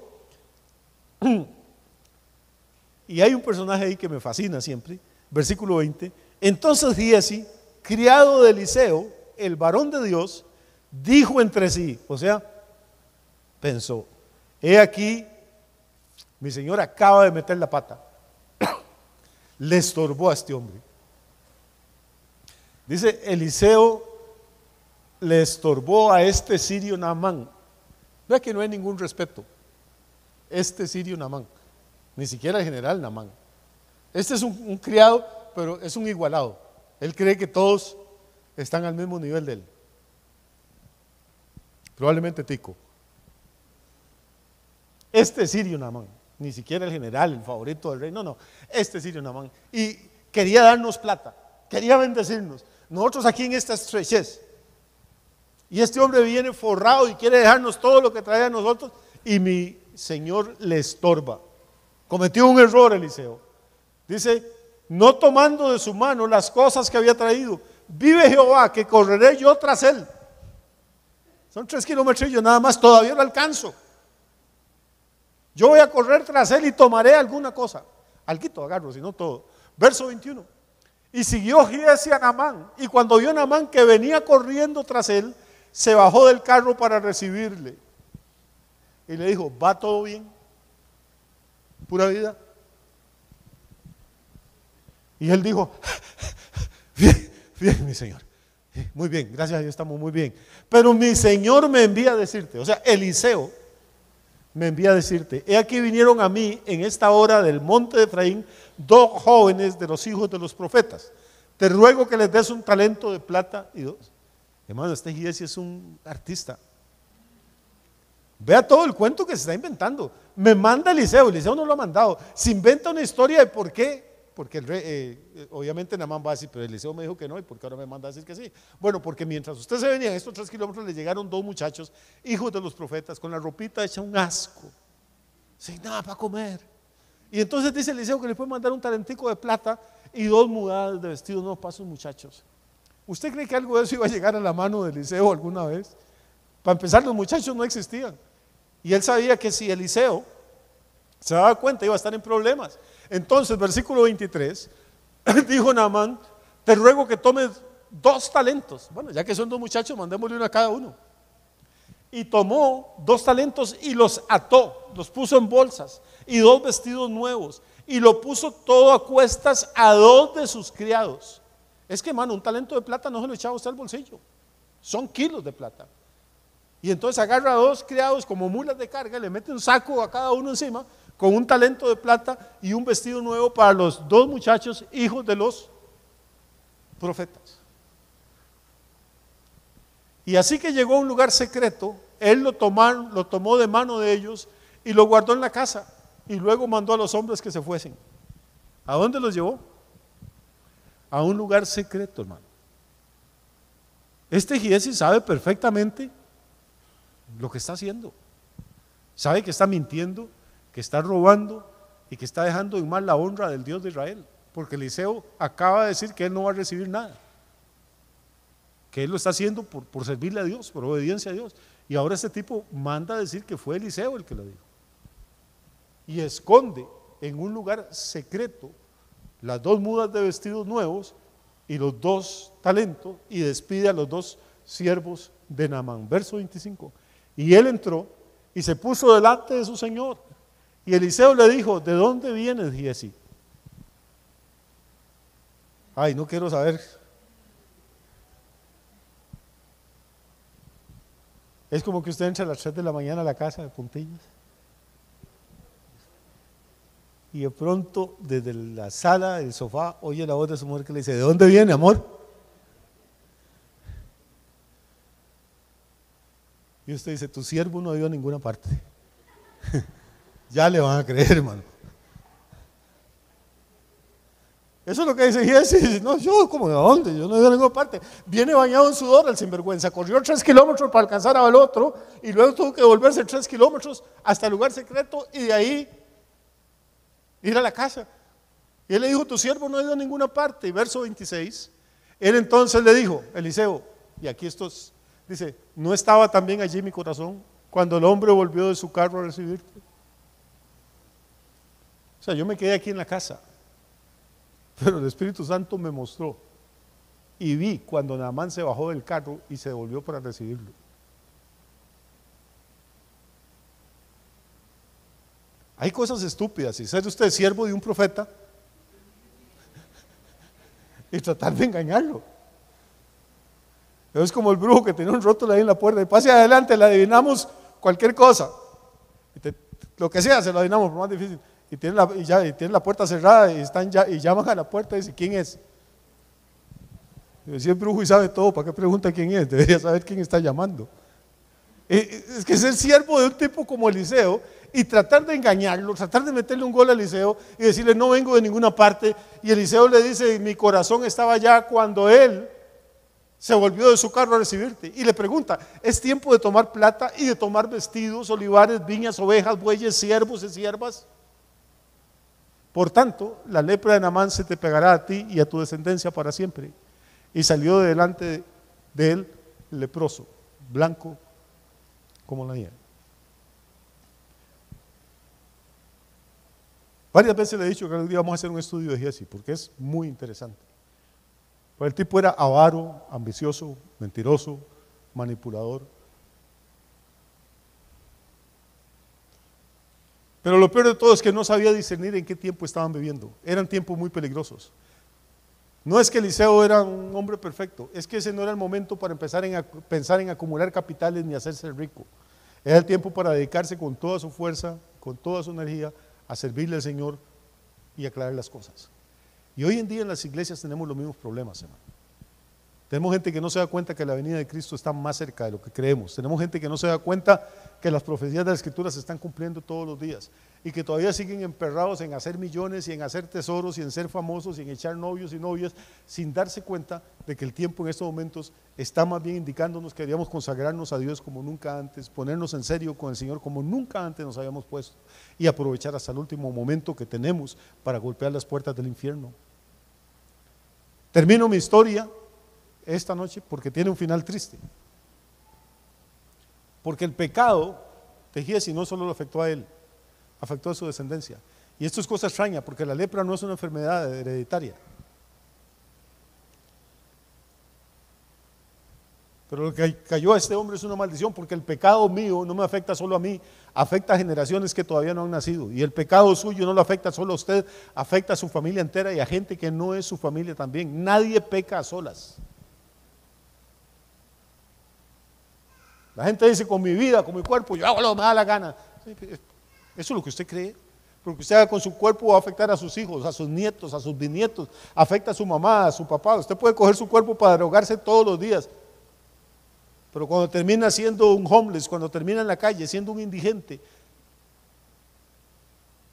Y hay un personaje ahí que me fascina siempre. Versículo 20. Entonces Giesi, criado de Eliseo, el varón de Dios, dijo entre sí, o sea, pensó, he aquí, mi señor acaba de meter la pata. Le estorbó a este hombre. Dice, Eliseo le estorbó a este sirio Naamán. Vea que no hay ningún respeto. Este sirio Naamán, ni siquiera el general Naamán. Este es un criado, pero es un igualado. Él cree que todos están al mismo nivel de él. Probablemente tico. Este sirio Naamán, ni siquiera el general, el favorito del rey, no, este sirio Naamán. Y quería darnos plata, quería bendecirnos. Nosotros aquí en esta estrechez. Y este hombre viene forrado y quiere dejarnos todo lo que trae a nosotros. Y mi señor le estorba. Cometió un error Eliseo. Dice, no tomando de su mano las cosas que había traído. Vive Jehová que correré yo tras él. Son 3 kilómetros y yo nada más todavía lo alcanzo. Yo voy a correr tras él y tomaré alguna cosa. Alguito agarro, si no todo. Verso 21. Y siguió Giesi a Naamán. Y cuando vio a Naamán que venía corriendo tras él, se bajó del carro para recibirle. Y le dijo, ¿va todo bien? ¿Pura vida? Y él dijo, bien, mi señor. Muy bien, gracias a Dios estamos muy bien. Pero mi señor me envía a decirte, o sea, Eliseo me envía a decirte, he aquí vinieron a mí en esta hora del monte de Efraín 2 jóvenes de los hijos de los profetas. Te ruego que les des un talento de plata y 2. Hermano, este Giesi es un artista. Vea todo el cuento que se está inventando. Me manda Eliseo no lo ha mandado. Se inventa una historia de por qué. Porque el rey, obviamente Naamán va a decir, pero Eliseo me dijo que no, y por qué ahora me manda a decir que sí. Bueno, porque mientras usted se venía en estos 3 kilómetros, le llegaron 2 muchachos, hijos de los profetas, con la ropita hecha un asco, sin nada para comer. Y entonces dice Eliseo que le puede mandar un talentico de plata y 2 mudadas de vestidos nuevos para esos muchachos. ¿Usted cree que algo de eso iba a llegar a la mano de Eliseo alguna vez? Para empezar, los muchachos no existían. Y él sabía que si Eliseo se daba cuenta iba a estar en problemas. Entonces, versículo 23, dijo Naamán, te ruego que tomes 2 talentos. Bueno, ya que son 2 muchachos, mandémosle uno a cada uno. Y tomó 2 talentos y los ató, los puso en bolsas, y 2 vestidos nuevos, y lo puso todo a cuestas a 2 de sus criados. Es que, hermano, un talento de plata no se lo echaba usted al bolsillo, son kilos de plata. Y entonces agarra a 2 criados como mulas de carga, le mete un saco a cada uno encima, con un talento de plata y un vestido nuevo para los 2 muchachos, hijos de los profetas. Y así que llegó a un lugar secreto, él lo tomó de mano de ellos y lo guardó en la casa, y luego mandó a los hombres que se fuesen. ¿A dónde los llevó? A un lugar secreto, hermano. Este Giesi sabe perfectamente lo que está haciendo. Sabe que está mintiendo, que está robando y que está dejando en mal la honra del Dios de Israel, porque Eliseo acaba de decir que él no va a recibir nada, que él lo está haciendo por servirle a Dios, por obediencia a Dios. Y ahora este tipo manda a decir que fue Eliseo el que lo dijo, y esconde en un lugar secreto las 2 mudas de vestidos nuevos y los 2 talentos, y despide a los 2 siervos de Naamán. Verso 25. Y él entró y se puso delante de su señor. Y Eliseo le dijo, ¿de dónde vienes, Giesi? Ay, no quiero saber. Es como que usted entra a las 3 de la mañana a la casa de puntillas y de pronto desde la sala, del sofá, oye la voz de su mujer que le dice, ¿de dónde viene, amor? Y usted dice, tu siervo no ha ido a ninguna parte. Ya le van a creer, hermano. Eso es lo que dice Giesi. Dice, no, yo como de dónde, yo no he ido a ninguna parte. Viene bañado en sudor el sinvergüenza, corrió 3 kilómetros para alcanzar al otro y luego tuvo que volverse 3 kilómetros hasta el lugar secreto y de ahí ir a la casa. Y él le dijo, tu siervo no ha ido a ninguna parte. Y verso 26, él entonces le dijo, Eliseo, y aquí estos, dice, ¿no estaba también allí mi corazón cuando el hombre volvió de su carro a recibirte? O sea, yo me quedé aquí en la casa, pero el Espíritu Santo me mostró y vi cuando Naamán se bajó del carro y se devolvió para recibirlo. Hay cosas estúpidas, y ser usted siervo de un profeta y tratar de engañarlo. Es como el brujo que tenía un rótulo ahí en la puerta y pase adelante, le adivinamos cualquier cosa, lo que sea se lo adivinamos, por más difícil, y tiene la puerta cerrada y llaman a la puerta y dicen, ¿quién es? Y si es brujo y sabe todo, ¿para qué pregunta quién es? Debería saber quién está llamando. Es que ser siervo de un tipo como Eliseo y tratar de engañarlo, tratar de meterle un gol a Eliseo y decirle no vengo de ninguna parte, y Eliseo le dice mi corazón estaba allá cuando él se volvió de su carro a recibirte, y le pregunta, ¿es tiempo de tomar plata y de tomar vestidos, olivares, viñas, ovejas, bueyes, siervos y siervas? Por tanto, la lepra de Naamán se te pegará a ti y a tu descendencia para siempre. Y salió de delante de él leproso, blanco como la nieve. Varias veces le he dicho que algún día vamos a hacer un estudio de Giesi, porque es muy interesante. Pues el tipo era avaro, ambicioso, mentiroso, manipulador. Pero lo peor de todo es que no sabía discernir en qué tiempo estaban viviendo. Eran tiempos muy peligrosos. No es que Eliseo era un hombre perfecto, es que ese no era el momento para empezar a pensar en acumular capitales ni hacerse rico. Era el tiempo para dedicarse con toda su fuerza, con toda su energía, a servirle al Señor y aclarar las cosas. Y hoy en día en las iglesias tenemos los mismos problemas, hermano. Tenemos gente que no se da cuenta que la venida de Cristo está más cerca de lo que creemos. Tenemos gente que no se da cuenta que las profecías de la Escritura se están cumpliendo todos los días y que todavía siguen emperrados en hacer millones y en hacer tesoros y en ser famosos y en echar novios y novias, sin darse cuenta de que el tiempo en estos momentos está más bien indicándonos que debíamos consagrarnos a Dios como nunca antes, ponernos en serio con el Señor como nunca antes nos habíamos puesto y aprovechar hasta el último momento que tenemos para golpear las puertas del infierno. Termino mi historia esta noche porque tiene un final triste. Porque el pecado de Giesi no solo lo afectó a él, afectó a su descendencia. Y esto es cosa extraña porque la lepra no es una enfermedad hereditaria. Pero lo que cayó a este hombre es una maldición, porque el pecado mío no me afecta solo a mí, afecta a generaciones que todavía no han nacido. Y el pecado suyo no lo afecta solo a usted, afecta a su familia entera y a gente que no es su familia también. Nadie peca a solas. La gente dice, con mi vida, con mi cuerpo, yo hago lo que me da la gana. Eso es lo que usted cree. Porque usted haga con su cuerpo va a afectar a sus hijos, a sus nietos, a sus bisnietos, afecta a su mamá, a su papá. Usted puede coger su cuerpo para drogarse todos los días. Pero cuando termina siendo un homeless, cuando termina en la calle siendo un indigente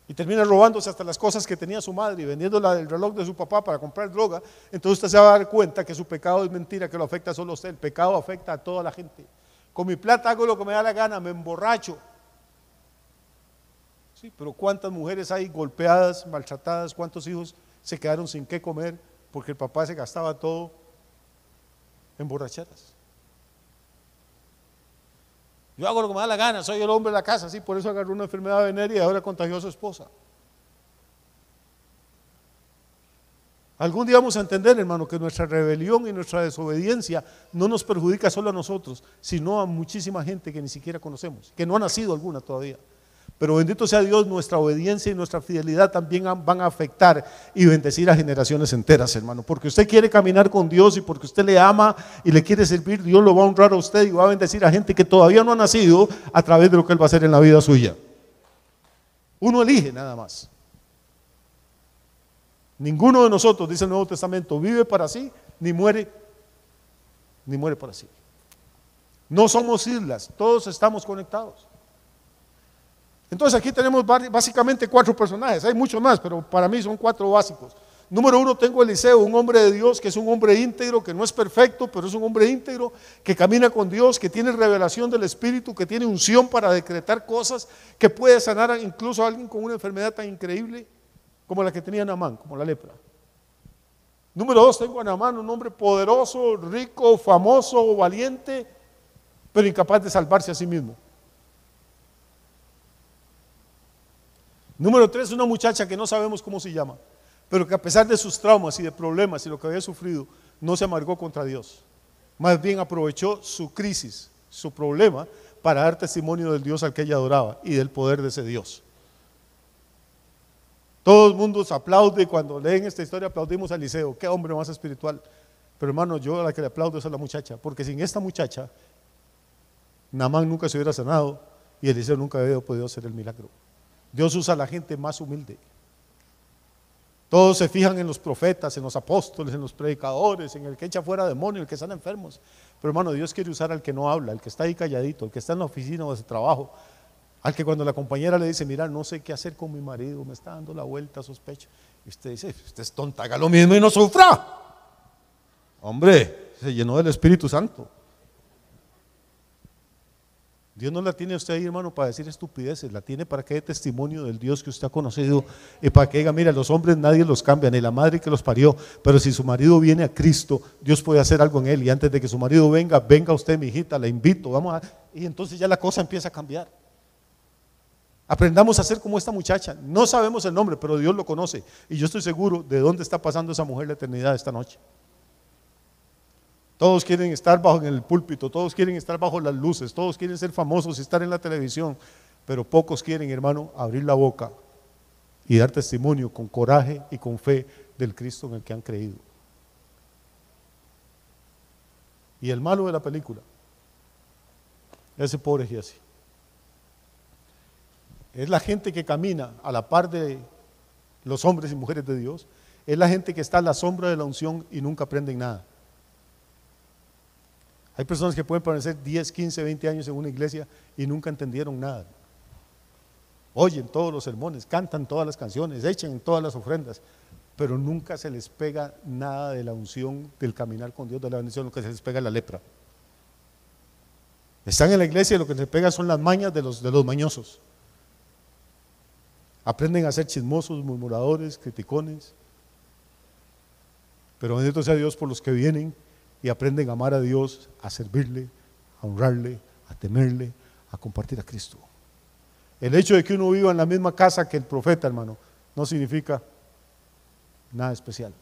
y termina robándose hasta las cosas que tenía su madre y vendiendo el reloj de su papá para comprar droga, entonces usted se va a dar cuenta que su pecado es mentira, que lo afecta solo a usted. El pecado afecta a toda la gente. Con mi plata hago lo que me da la gana, me emborracho. Sí, pero ¿cuántas mujeres hay golpeadas, maltratadas? ¿Cuántos hijos se quedaron sin qué comer porque el papá se gastaba todo en borracheras? Yo hago lo que me da la gana, soy el hombre de la casa, sí, por eso agarró una enfermedad venérea y ahora contagió a su esposa. Algún día vamos a entender, hermano, que nuestra rebelión y nuestra desobediencia no nos perjudica solo a nosotros, sino a muchísima gente que ni siquiera conocemos, que no ha nacido alguna todavía. Pero bendito sea Dios, nuestra obediencia y nuestra fidelidad también van a afectar y bendecir a generaciones enteras, hermano. Porque usted quiere caminar con Dios y porque usted le ama y le quiere servir, Dios lo va a honrar a usted y va a bendecir a gente que todavía no ha nacido a través de lo que Él va a hacer en la vida suya. Uno elige nada más. Ninguno de nosotros, dice el Nuevo Testamento, vive para sí, ni muere para sí. No somos islas, todos estamos conectados. Entonces aquí tenemos básicamente 4 personajes, hay muchos más, pero para mí son 4 básicos. Número uno, tengo a Eliseo, un hombre de Dios, que es un hombre íntegro, que no es perfecto, pero es un hombre íntegro, que camina con Dios, que tiene revelación del Espíritu, que tiene unción para decretar cosas, que puede sanar incluso a alguien con una enfermedad tan increíble como la que tenía Naamán, como la lepra. Número dos, tengo a Naamán, un hombre poderoso, rico, famoso, valiente, pero incapaz de salvarse a sí mismo. Número tres, una muchacha que no sabemos cómo se llama, pero que a pesar de sus traumas y de problemas y lo que había sufrido, no se amargó contra Dios. Más bien aprovechó su crisis, su problema, para dar testimonio del Dios al que ella adoraba y del poder de ese Dios. Todo el mundo se aplaude cuando leen esta historia, aplaudimos a Eliseo, qué hombre más espiritual. Pero hermano, yo a la que le aplaudo es a la muchacha, porque sin esta muchacha, Naamán nunca se hubiera sanado y Eliseo nunca hubiera podido hacer el milagro. Dios usa a la gente más humilde. Todos se fijan en los profetas, en los apóstoles, en los predicadores, en el que echa fuera demonios, el que sana enfermos. Pero hermano, Dios quiere usar al que no habla, el que está ahí calladito, el que está en la oficina o de trabajo, al que cuando la compañera le dice, mira, no sé qué hacer con mi marido, me está dando la vuelta, sospecho. Y usted dice, usted es tonta, haga lo mismo y no sufra. Hombre, se llenó del Espíritu Santo. Dios no la tiene a usted ahí, hermano, para decir estupideces, la tiene para que dé testimonio del Dios que usted ha conocido y para que diga, mira, los hombres nadie los cambia, ni la madre que los parió, pero si su marido viene a Cristo, Dios puede hacer algo en él, y antes de que su marido venga, venga usted, mi hijita, la invito, vamos a... Y entonces ya la cosa empieza a cambiar. Aprendamos a ser como esta muchacha, no sabemos el nombre, pero Dios lo conoce, y yo estoy seguro de dónde está pasando esa mujer la eternidad esta noche. Todos quieren estar bajo en el púlpito, todos quieren estar bajo las luces, todos quieren ser famosos y estar en la televisión, pero pocos quieren, hermano, abrir la boca y dar testimonio con coraje y con fe del Cristo en el que han creído. Y el malo de la película, ese pobre Giesi, es la gente que camina a la par de los hombres y mujeres de Dios, es la gente que está a la sombra de la unción y nunca aprenden nada. Hay personas que pueden permanecer 10, 15, 20 años en una iglesia y nunca entendieron nada. Oyen todos los sermones, cantan todas las canciones, echan todas las ofrendas, pero nunca se les pega nada de la unción, del caminar con Dios, de la bendición, lo que se les pega es la lepra. Están en la iglesia y lo que se les pega son las mañas de los mañosos. Aprenden a ser chismosos, murmuradores, criticones. Pero bendito sea Dios por los que vienen y aprenden a amar a Dios, a servirle, a honrarle, a temerle, a compartir a Cristo. El hecho de que uno viva en la misma casa que el profeta, hermano, no significa nada especial.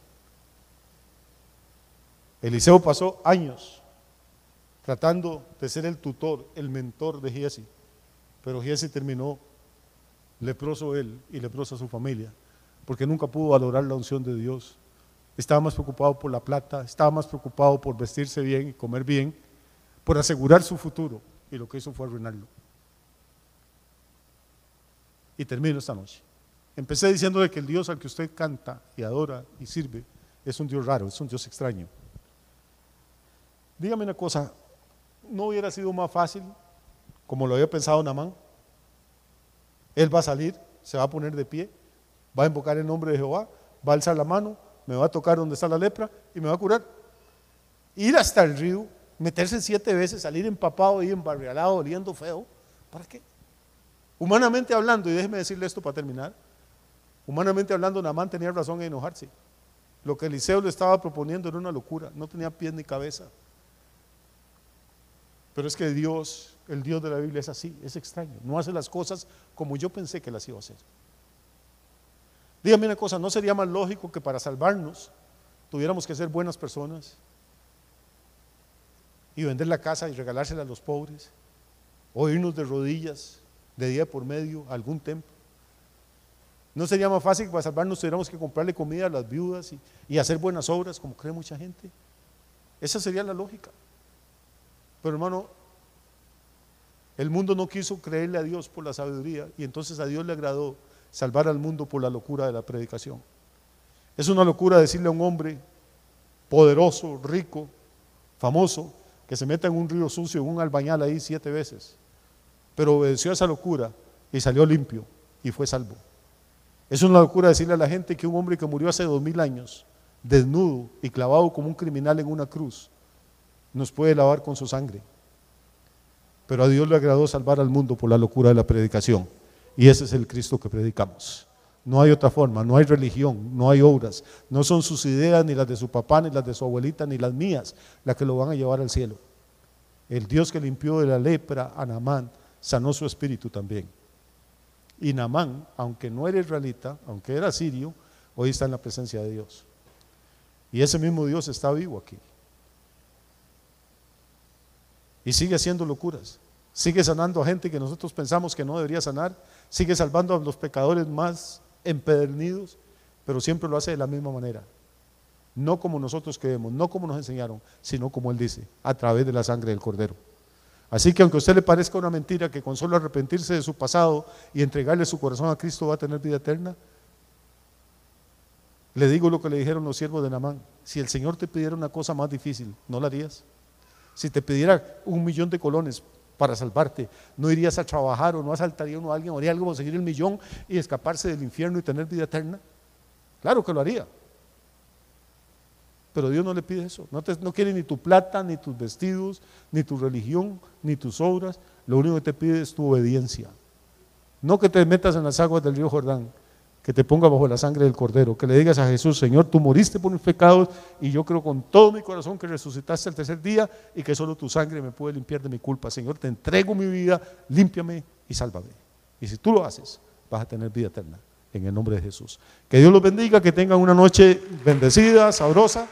Eliseo pasó años tratando de ser el tutor, el mentor de Giesi, pero Giesi terminó leproso él y leprosa su familia, porque nunca pudo valorar la unción de Dios. Estaba más preocupado por la plata, estaba más preocupado por vestirse bien y comer bien, por asegurar su futuro, y lo que hizo fue arruinarlo. Y termino esta noche. Empecé diciéndole que el Dios al que usted canta y adora y sirve es un Dios raro, es un Dios extraño. Dígame una cosa, ¿no hubiera sido más fácil, como lo había pensado Naamán? Él va a salir, se va a poner de pie, va a invocar el nombre de Jehová, va a alzar la mano, me va a tocar donde está la lepra y me va a curar. Ir hasta el río, meterse 7 veces, salir empapado y embarrialado, oliendo feo, ¿para qué? Humanamente hablando, y déjeme decirle esto para terminar, humanamente hablando, Naamán tenía razón en enojarse. Lo que Eliseo le estaba proponiendo era una locura, no tenía pies ni cabeza. Pero es que Dios, el Dios de la Biblia es así, es extraño, no hace las cosas como yo pensé que las iba a hacer. Dígame una cosa, ¿no sería más lógico que para salvarnos tuviéramos que ser buenas personas y vender la casa y regalársela a los pobres, o irnos de rodillas de día por medio a algún templo? ¿No sería más fácil que para salvarnos tuviéramos que comprarle comida a las viudas y hacer buenas obras como cree mucha gente? Esa sería la lógica. Pero hermano, el mundo no quiso creerle a Dios por la sabiduría, y entonces a Dios le agradó salvar al mundo por la locura de la predicación. Es una locura decirle a un hombre poderoso, rico, famoso, que se meta en un río sucio, en un albañal ahí 7 veces, pero obedeció a esa locura y salió limpio y fue salvo. Es una locura decirle a la gente que un hombre que murió hace 2000 años, desnudo y clavado como un criminal en una cruz, nos puede lavar con su sangre. Pero a Dios le agradó salvar al mundo por la locura de la predicación. Y ese es el Cristo que predicamos. No hay otra forma, no hay religión, no hay obras. No son sus ideas, ni las de su papá, ni las de su abuelita, ni las mías, las que lo van a llevar al cielo. El Dios que limpió de la lepra a Naamán, sanó su espíritu también. Y Naamán, aunque no era israelita, aunque era sirio, hoy está en la presencia de Dios. Y ese mismo Dios está vivo aquí. Y sigue haciendo locuras. Sigue sanando a gente que nosotros pensamos que no debería sanar. Sigue salvando a los pecadores más empedernidos, pero siempre lo hace de la misma manera. No como nosotros creemos, no como nos enseñaron, sino como Él dice, a través de la sangre del Cordero. Así que aunque a usted le parezca una mentira que con solo arrepentirse de su pasado y entregarle su corazón a Cristo va a tener vida eterna, le digo lo que le dijeron los siervos de Naamán: si el Señor te pidiera una cosa más difícil, ¿no la harías? Si te pidiera 1.000.000 de colones para salvarte, ¿no irías a trabajar o no asaltaría uno a alguien o haría algo para conseguir el 1.000.000 y escaparse del infierno y tener vida eterna? Claro que lo haría. Pero Dios no le pide eso. No quiere ni tu plata, ni tus vestidos, ni tu religión, ni tus obras. Lo único que te pide es tu obediencia. No que te metas en las aguas del río Jordán, que te pongas bajo la sangre del Cordero, que le digas a Jesús: Señor, tú moriste por mis pecados y yo creo con todo mi corazón que resucitaste el tercer día y que solo tu sangre me puede limpiar de mi culpa. Señor, te entrego mi vida, límpiame y sálvame. Y si tú lo haces, vas a tener vida eterna, en el nombre de Jesús. Que Dios los bendiga, que tengan una noche bendecida, sabrosa.